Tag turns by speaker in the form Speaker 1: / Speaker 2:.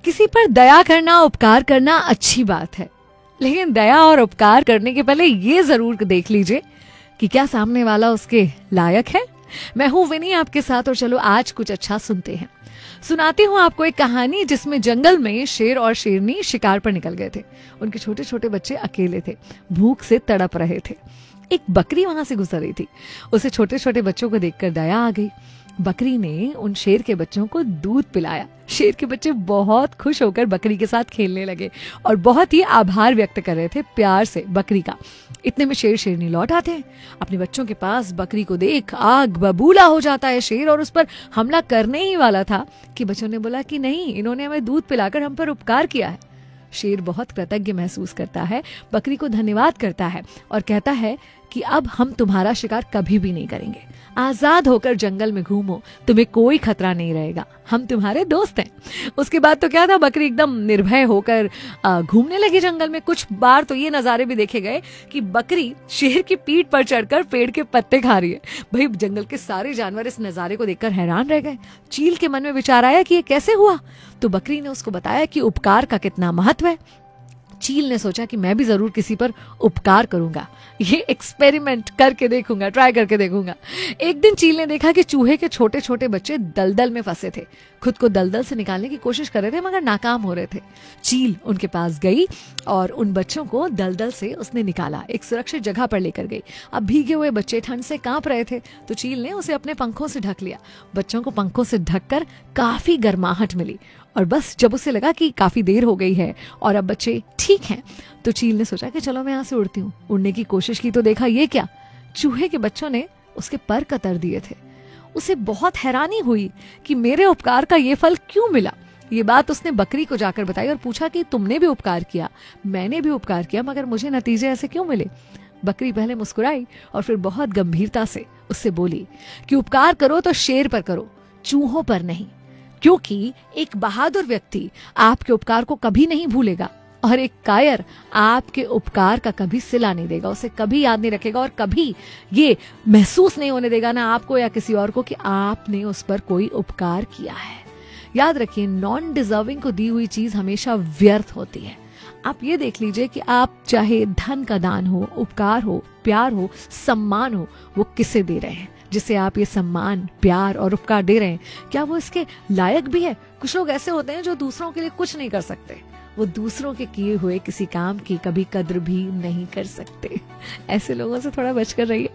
Speaker 1: किसी पर दया करना, उपकार करना अच्छी बात है, लेकिन दया और उपकार करने के पहले ये जरूर देख लीजिए कि क्या सामने वाला उसके लायक है। मैं हूं विनी आपके साथ और चलो आज कुछ अच्छा सुनते हैं। सुनाती हूँ आपको एक कहानी जिसमें जंगल में शेर और शेरनी शिकार पर निकल गए थे। उनके छोटे छोटे बच्चे अकेले थे, भूख से तड़प रहे थे। एक बकरी वहां से गुजर रही थी। उसे छोटे छोटे बच्चों को देखकर दया आ गई। बकरी ने उन शेर के बच्चों को दूध पिलाया। शेर के बच्चे बहुत खुश होकर बकरी के साथ खेलने लगे और बहुत ही आभार व्यक्त कर रहे थे प्यार से बकरी का। इतने में शेर शेरनी लौट आते हैं। अपने बच्चों के पास बकरी को देख आग बबूला हो जाता है शेर और उस पर हमला करने ही वाला था कि बच्चों ने बोला कि नहीं, इन्होंने हमें दूध पिलाकर हम पर उपकार किया है। शेर बहुत कृतज्ञ महसूस करता है, बकरी को धन्यवाद करता है और कहता है कि अब हम तुम्हारा शिकार कभी भी नहीं करेंगे। आजाद होकर जंगल में घूमो, तुम्हें कोई खतरा नहीं रहेगा, हम तुम्हारे दोस्त हैं। उसके बाद तो क्या था, बकरी एकदम निर्भय होकर घूमने लगी जंगल में। कुछ बार तो ये नजारे भी देखे गए कि बकरी शेर की पीठ पर चढ़कर पेड़ के पत्ते खा रही है। भाई जंगल के सारे जानवर इस नजारे को देखकर हैरान रह गए। चील के मन में विचार आया कि ये कैसे हुआ, तो बकरी ने उसको बताया कि उपकार का कितना महत्व है। चील ने सोचा कि मैं भी जरूर किसी पर उपकार करूंगा, ये एक्सपेरिमेंट करके देखूंगा, ट्राई करके देखूंगा। एक दिन चील ने देखा कि चूहे के छोटे छोटे बच्चे दलदल में फंसे थे। खुद को दलदल से निकालने की कोशिश कर रहे थे मगर नाकाम हो रहे थे। चील उनके पास गई और उन बच्चों को दलदल से उसने निकाला, एक सुरक्षित जगह पर लेकर गई। अब भीगे हुए बच्चे ठंड से कांप रहे थे तो चील ने उसे अपने पंखों से ढक लिया। बच्चों को पंखों से ढककर काफी गर्माहट मिली और बस जब उसे लगा कि काफी देर हो गई है और अब बच्चे ठीक हैं, तो चील ने सोचा कि चलो मैं यहाँ से उड़ती हूँ। उड़ने की कोशिश की तो देखा ये क्या, चूहे के बच्चों ने उसके पर कतर दिए थे। उसे बहुत हैरानी हुई कि मेरे उपकार का ये फल क्यों मिला। ये बात उसने बकरी को जाकर बताई और पूछा कि तुमने भी उपकार किया, मैंने भी उपकार किया, मगर मुझे नतीजे ऐसे क्यों मिले। बकरी पहले मुस्कुराई और फिर बहुत गंभीरता से उससे बोली कि उपकार करो तो शेर पर करो, चूहों पर नहीं, क्योंकि एक बहादुर व्यक्ति आपके उपकार को कभी नहीं भूलेगा और एक कायर आपके उपकार का कभी सिला नहीं देगा, उसे कभी याद नहीं रखेगा और कभी ये महसूस नहीं होने देगा ना आपको या किसी और को कि आपने उस पर कोई उपकार किया है। याद रखिए, नॉन डिजर्विंग को दी हुई चीज हमेशा व्यर्थ होती है। आप ये देख लीजिए कि आप चाहे धन का दान हो, उपकार हो, प्यार हो, सम्मान हो, वो किसे दे रहे हैं। जिसे आप ये सम्मान, प्यार और उपकार दे रहे हैं, क्या वो इसके लायक भी है। कुछ लोग ऐसे होते हैं जो दूसरों के लिए कुछ नहीं कर सकते, वो दूसरों के किए हुए किसी काम की कभी कद्र भी नहीं कर सकते। ऐसे लोगों से थोड़ा बचकर रहिए।